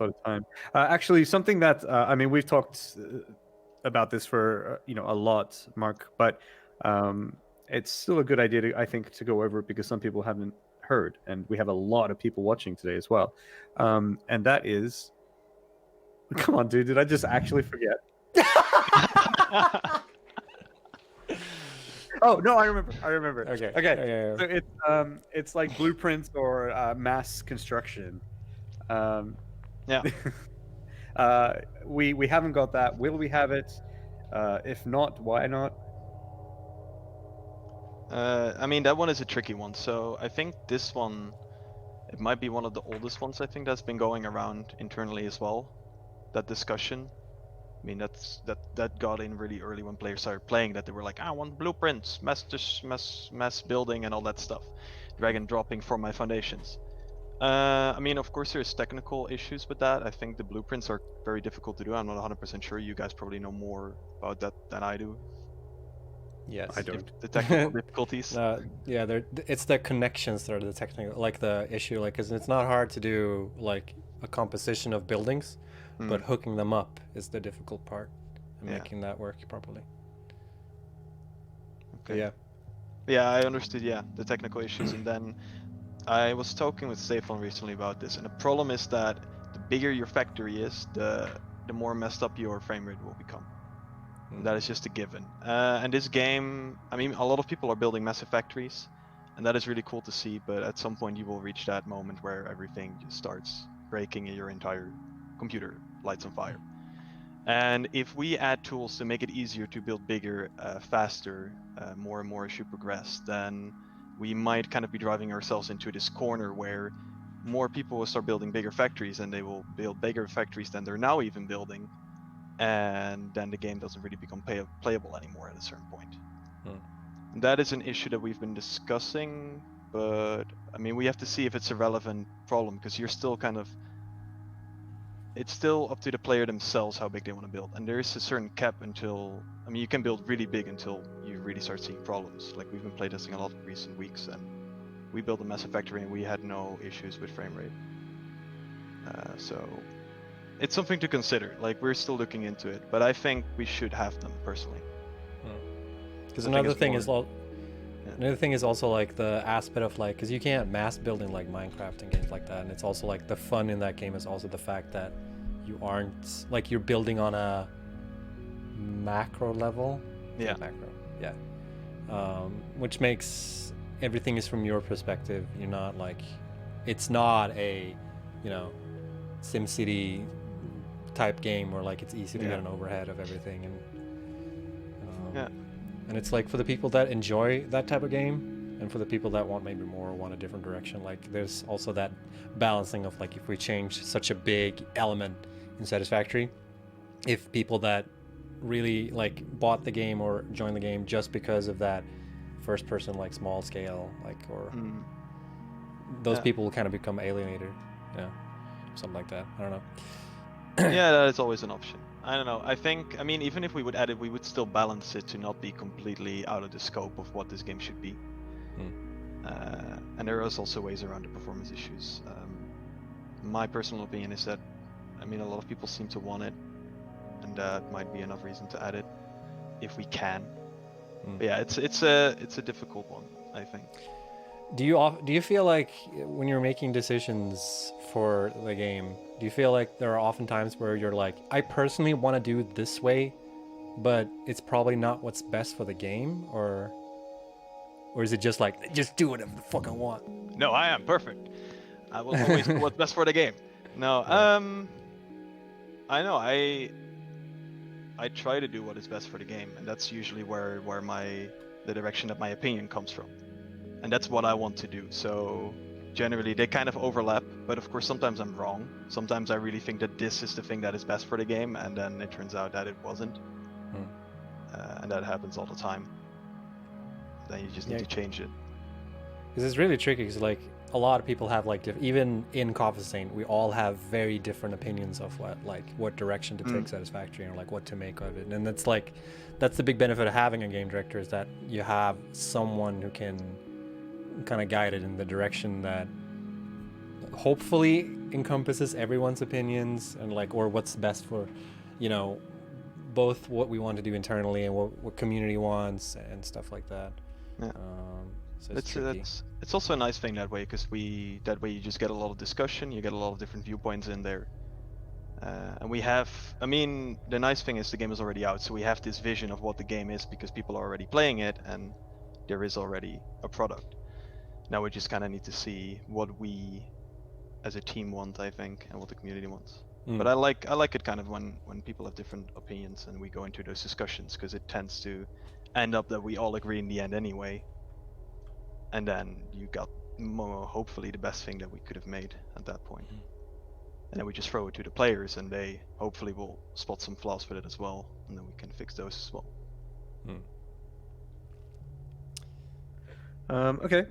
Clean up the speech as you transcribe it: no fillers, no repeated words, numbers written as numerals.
a lot of time. Actually, something that I mean, we've talked about this for a lot, Mark, but it's still a good idea I think to go over it because some people haven't heard, and we have a lot of people watching today as well. And that is, come on, dude, did I just actually forget? Oh no, I remember. Okay. Okay. So it's like blueprints or mass construction. Um, Yeah. we haven't got that. Will we have it? If not, why not? I mean, that one is a tricky one. So I think this one, it might be one of the oldest ones I think that's been going around internally as well. That discussion. I mean, that got in really early when players started playing. That they were like, I want blueprints, mass building, and all that stuff, drag and dropping for my foundations. I mean, of course, there's technical issues with that. I think the blueprints are very difficult to do. I'm not 100% sure. You guys probably know more about that than I do. Yes. I don't. The technical difficulties. Yeah, it's the connections that are the technical, like the issue, like, because it's not hard to do like a composition of buildings, but hooking them up is the difficult part, and making that work properly. Okay. Yeah. Yeah, I understood. Yeah, the technical issues, and then I was talking with Stefan recently about this, and the problem is that the bigger your factory is, the more messed up your frame rate will become. That is just a given. And this game, I mean, a lot of people are building massive factories, and that is really cool to see. But at some point, you will reach that moment where everything just starts breaking and your entire computer lights on fire. And if we add tools to make it easier to build bigger, faster, more and more as you progress, then we might kind of be driving ourselves into this corner where more people will start building bigger factories, and they will build bigger factories than they're now even building. And then the game doesn't really become playable anymore at a certain point. And that is an issue that we've been discussing, but I mean, we have to see if it's a relevant problem, because you're still kind of, it's still up to the player themselves how big they want to build. And there is a certain cap until, I mean, you can build really big until you really start seeing problems. Like, we've been playtesting a lot in recent weeks, and we built a massive factory and we had no issues with frame rate. So it's something to consider. Like, we're still looking into it, but I think we should have them personally. Because another thing is also like the aspect of like, because you can't mass build in like Minecraft and games like that, and it's also like the fun in that game is also the fact that you aren't like, you're building on a macro level. Yeah. Macro. Yeah. Which makes everything is from your perspective. You're not like, it's not a, SimCity type game where like it's easy to get an overhead of everything, and it's like for the people that enjoy that type of game, and for the people that want maybe more, want a different direction, like there's also that balancing of like, if we change such a big element in Satisfactory, if people that really like bought the game or joined the game just because of that first person like small scale, like, or those people will kind of become alienated, something like that. I don't know. Yeah, that is always an option. I don't know. I mean, even if we would add it, we would still balance it to not be completely out of the scope of what this game should be. And there is also ways around the performance issues. My personal opinion is that, I mean, a lot of people seem to want it, and that might be enough reason to add it if we can. But yeah, it's a difficult one, I think. Do you feel like when you're making decisions for the game, do you feel like there are often times where you're like, I personally want to do it this way, but it's probably not what's best for the game, or is it just like, just do whatever the fuck I want? No, I am perfect. I will always do what's best for the game. No, I know. I try to do what is best for the game, and that's usually where the direction that my opinion comes from. And that's what I want to do. So generally they kind of overlap, but of course sometimes I'm wrong. Sometimes I really think that this is the thing that is best for the game, and then it turns out that it wasn't. And that happens all the time. Then you just need to change it. Because it's really tricky, because like a lot of people have like even in Coffee Stain, we all have very different opinions of what direction to take Satisfactory, or like what to make of it. And that's the big benefit of having a game director, is that you have someone who can kind of guide it in the direction that hopefully encompasses everyone's opinions and like or what's best for, you know, both what we want to do internally and what community wants and stuff like that. Yeah. So it's tricky. It's also a nice thing that way because that way you just get a lot of discussion, you get a lot of different viewpoints in there. And we have, I mean, the nice thing is the game is already out, so we have this vision of what the game is because people are already playing it and there is already a product. Now we just kind of need to see what we as a team want, I think, and what the community wants. But I like it kind of when people have different opinions and we go into those discussions because it tends to end up that we all agree in the end anyway. And then you got hopefully the best thing that we could have made at that point. And then we just throw it to the players and they hopefully will spot some flaws with it as well, and then we can fix those as well. Okay.